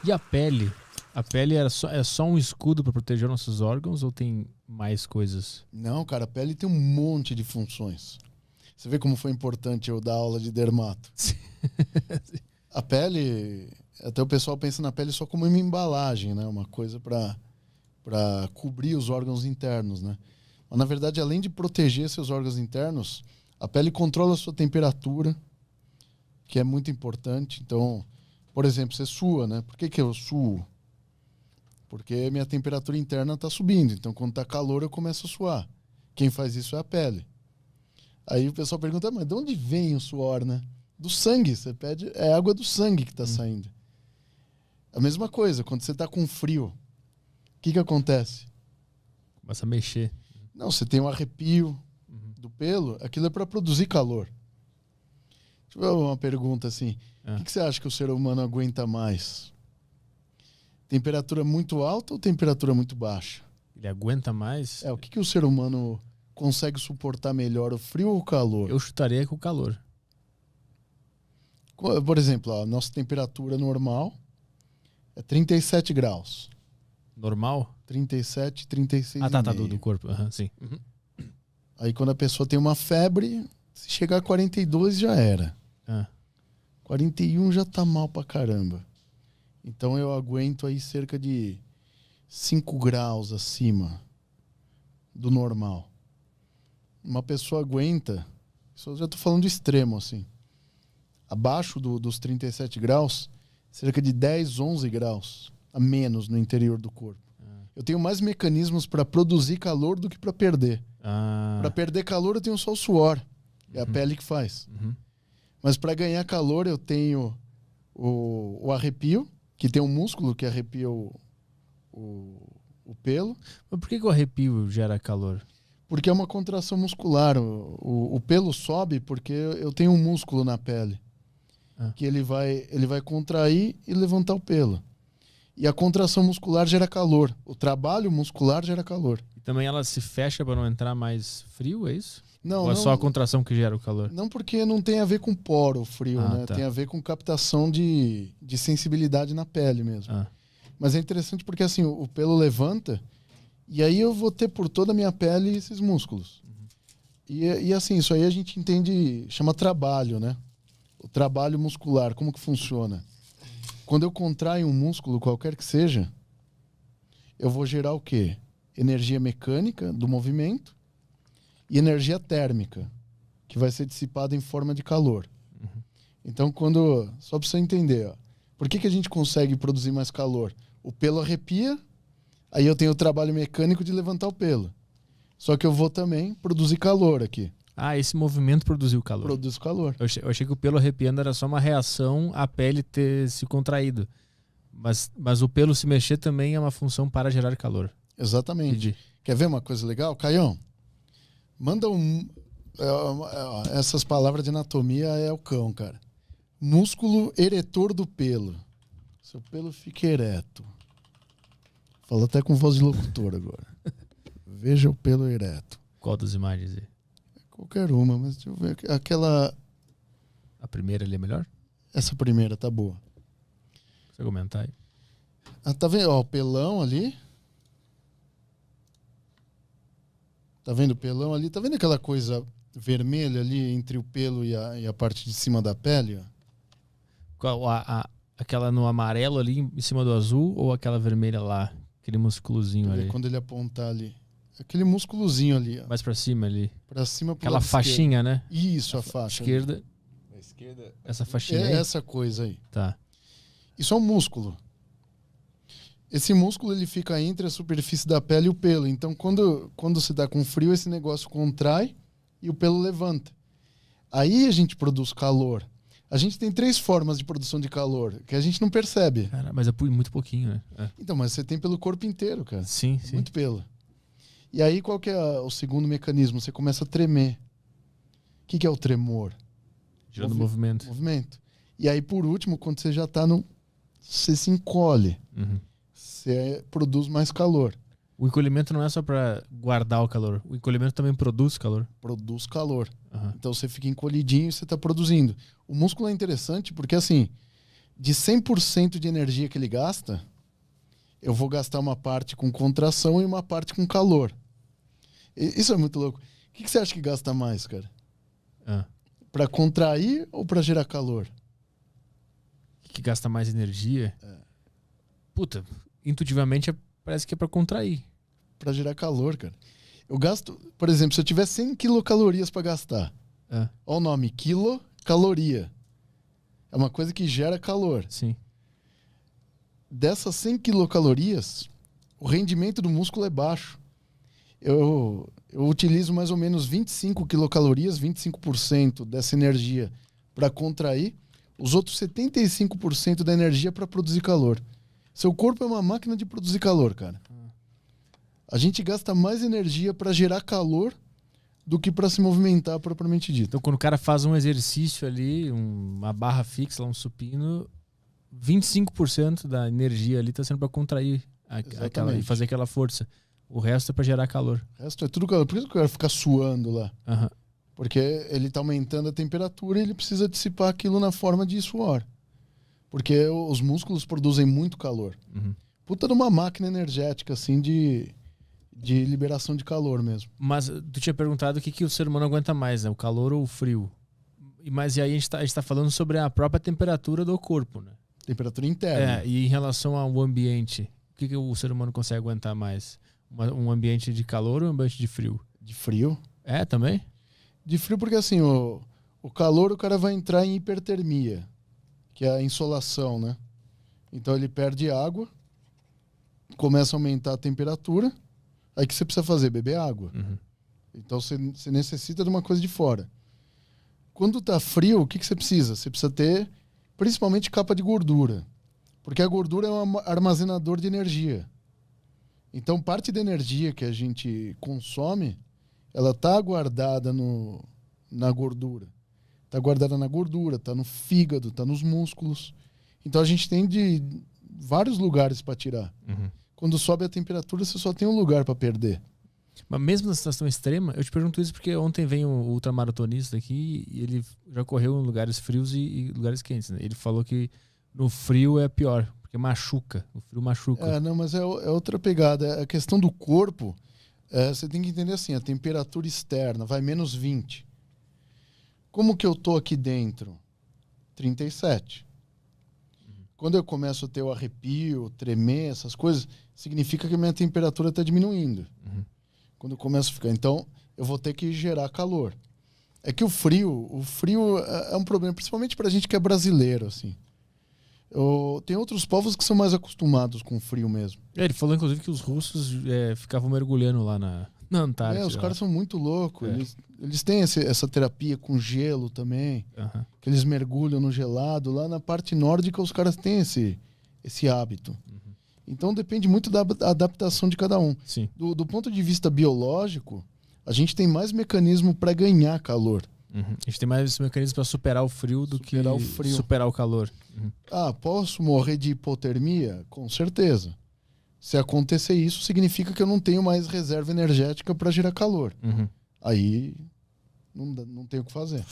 E a pele? A pele é só um escudo para proteger nossos órgãos ou tem mais coisas? Não, cara, a pele tem um monte de funções. Você vê como foi importante eu dar aula de dermato. A pele, até o pessoal pensa na pele só como uma embalagem, né? Uma coisa para cobrir os órgãos internos, né? Mas, na verdade, além de proteger seus órgãos internos, a pele controla a sua temperatura, que é muito importante. Então, por exemplo, você sua, né? Por que eu suo? Porque minha temperatura interna está subindo. Então, quando está calor, eu começo a suar. Quem faz isso é a pele. Aí o pessoal pergunta, mas de onde vem o suor, né? Do sangue. Você pede, é água do sangue que está saindo. A mesma coisa, quando você está com frio, o que acontece? Começa a mexer. Não, você tem um arrepio do pelo, aquilo é para produzir calor. Deixa eu ver uma pergunta assim. O que você acha que o ser humano aguenta mais? Temperatura muito alta ou temperatura muito baixa? Ele aguenta mais? O que o ser humano consegue suportar melhor, o frio ou o calor? Eu chutaria com o calor. Por exemplo, a nossa temperatura normal é 37 graus. Normal? 37, 36 tá, do corpo. Sim. Aí quando a pessoa tem uma febre, se chegar a 42 já era. 41 já tá mal pra caramba. Então eu aguento aí cerca de 5 graus acima do normal. Uma pessoa aguenta, isso eu já tô falando de extremo assim, abaixo dos 37 graus, cerca de 10, 11 graus a menos no interior do corpo. Eu tenho mais mecanismos para produzir calor do que para perder. Para perder calor eu tenho só o suor. É a pele que faz. Mas para ganhar calor eu tenho o arrepio, que tem um músculo que arrepia o pelo. Mas por que o arrepio gera calor? Porque é uma contração muscular. O pelo sobe porque eu tenho um músculo na pele. Que ele vai contrair e levantar o pelo. E a contração muscular gera calor. O trabalho muscular gera calor. E também ela se fecha para não entrar mais frio, é isso? Não, ou é só a contração que gera o calor? Não, porque não tem a ver com poro o frio, né? Tá. Tem a ver com captação de sensibilidade na pele mesmo. Mas é interessante porque assim, o pelo levanta e aí eu vou ter por toda a minha pele esses músculos. E assim, isso aí a gente entende, chama trabalho, né? O trabalho muscular, como que funciona? Quando eu contraio um músculo, qualquer que seja, eu vou gerar o quê? Energia mecânica do movimento e energia térmica, que vai ser dissipada em forma de calor. Então, só para você entender, por que a gente consegue produzir mais calor? O pelo arrepia, aí eu tenho o trabalho mecânico de levantar o pelo. Só que eu vou também produzir calor aqui. Esse movimento produziu calor. Produz calor. Eu achei que o pelo arrepiando era só uma reação à pele ter se contraído. Mas o pelo se mexer também é uma função para gerar calor. Exatamente. Entendi. Quer ver uma coisa legal? Caião, manda essas palavras de anatomia é o cão, cara. Músculo eretor do pelo. Seu pelo fica ereto. Fala até com voz de locutor agora. Veja o pelo ereto. Qual das imagens aí? Qualquer uma, mas deixa eu ver. Aquela... A primeira ali é melhor? Essa primeira tá boa. Você comentar aí. Tá vendo? O pelão ali. Tá vendo o pelão ali? Tá vendo aquela coisa vermelha ali entre o pelo e a parte de cima da pele? Aquela no amarelo ali em cima do azul ou aquela vermelha lá? Aquele musculozinho ali. Quando ele apontar ali. Aquele músculozinho ali. Mais pra cima ali. Pra cima, pro aquela faixinha, né? Isso, a faixa. Esquerda. A esquerda. Essa faixinha aí? Essa coisa aí. Tá. Isso é um músculo. Esse músculo ele fica entre a superfície da pele e o pelo. Então, quando você tá com frio, esse negócio contrai e o pelo levanta. Aí a gente produz calor. A gente tem 3 formas de produção de calor que a gente não percebe. Cara, mas é muito pouquinho, né? Então, mas você tem pelo corpo inteiro, cara. Sim. Muito pelo. E aí, qual que é o segundo mecanismo? Você começa a tremer. O que é o tremor? Gerando movimento. Movimento. E aí, por último, quando você já tá você se encolhe. Você produz mais calor. O encolhimento não é só para guardar o calor. O encolhimento também produz calor. Produz calor. Então você fica encolhidinho e você está produzindo. O músculo é interessante porque, assim, de 100% de energia que ele gasta, eu vou gastar uma parte com contração e uma parte com calor. Isso é muito louco. O que você acha que gasta mais, cara? Para contrair ou para gerar calor? Que gasta mais energia? Puta, intuitivamente parece que é para contrair. Para gerar calor, cara. Eu gasto, por exemplo, se eu tiver 100 quilocalorias para gastar, olha o nome, quilocaloria. É uma coisa que gera calor. Sim. Dessas 100 quilocalorias, o rendimento do músculo é baixo. Eu utilizo mais ou menos 25 quilocalorias, 25% dessa energia para contrair, os outros 75% da energia para produzir calor. Seu corpo é uma máquina de produzir calor, cara. A gente gasta mais energia para gerar calor do que para se movimentar propriamente dito. Então, quando o cara faz um exercício ali, uma barra fixa, um supino, 25% da energia ali está sendo para contrair e fazer aquela força. O resto é para gerar calor. O resto é tudo calor. Por isso que o cara fica suando lá. Uhum. Porque ele está aumentando a temperatura e ele precisa dissipar aquilo na forma de suor. Porque os músculos produzem muito calor. Uhum. Puta de uma máquina energética, assim, de liberação de calor mesmo. Mas tu tinha perguntado o que o ser humano aguenta mais, né? O calor ou o frio? Mas e aí a gente tá falando sobre a própria temperatura do corpo, né? Temperatura interna. E em relação ao ambiente, o que o ser humano consegue aguentar mais? Um ambiente de calor ou um ambiente de frio? De frio. Também? De frio porque assim, o calor o cara vai entrar em hipertermia, que é a insolação, né? Então ele perde água, começa a aumentar a temperatura, aí o que você precisa fazer? Beber água. Uhum. Então você necessita de uma coisa de fora. Quando tá frio, o que você precisa? Você precisa ter principalmente capa de gordura, porque a gordura é um armazenador de energia. Então parte da energia que a gente consome, ela tá guardada na gordura. Tá guardada na gordura, tá no fígado, tá nos músculos. Então a gente tem de vários lugares para tirar. Uhum. Quando sobe a temperatura, você só tem um lugar para perder. Mas mesmo na situação extrema, eu te pergunto isso porque ontem veio um ultramaratonista aqui e ele já correu em lugares frios e lugares quentes, né? Ele falou que no frio é pior, porque machuca. O frio machuca. Não, mas é outra pegada. A questão do corpo, você tem que entender assim, a temperatura externa vai menos 20. Como que eu tô aqui dentro? 37. Quando eu começo a ter o arrepio, tremer, essas coisas, significa que a minha temperatura está diminuindo. Uhum. Quando eu começo a ficar... Então, eu vou ter que gerar calor. É que o frio é um problema, principalmente pra gente que é brasileiro, assim. Tem outros povos que são mais acostumados com o frio mesmo. Ele falou, inclusive, que os russos ficavam mergulhando lá na Antártida. Os caras são muito loucos. Eles têm essa terapia com gelo também. Uhum. Que eles mergulham no gelado. Lá na parte nórdica, os caras têm esse hábito. Uhum. Então, depende muito da adaptação de cada um. Sim. Do ponto de vista biológico, a gente tem mais mecanismo para ganhar calor. Uhum. A gente tem mais mecanismos para superar o frio do que superar o calor. Uhum. Posso morrer de hipotermia? Com certeza. Se acontecer isso, significa que eu não tenho mais reserva energética para gerar calor. Uhum. Aí não tem o que fazer.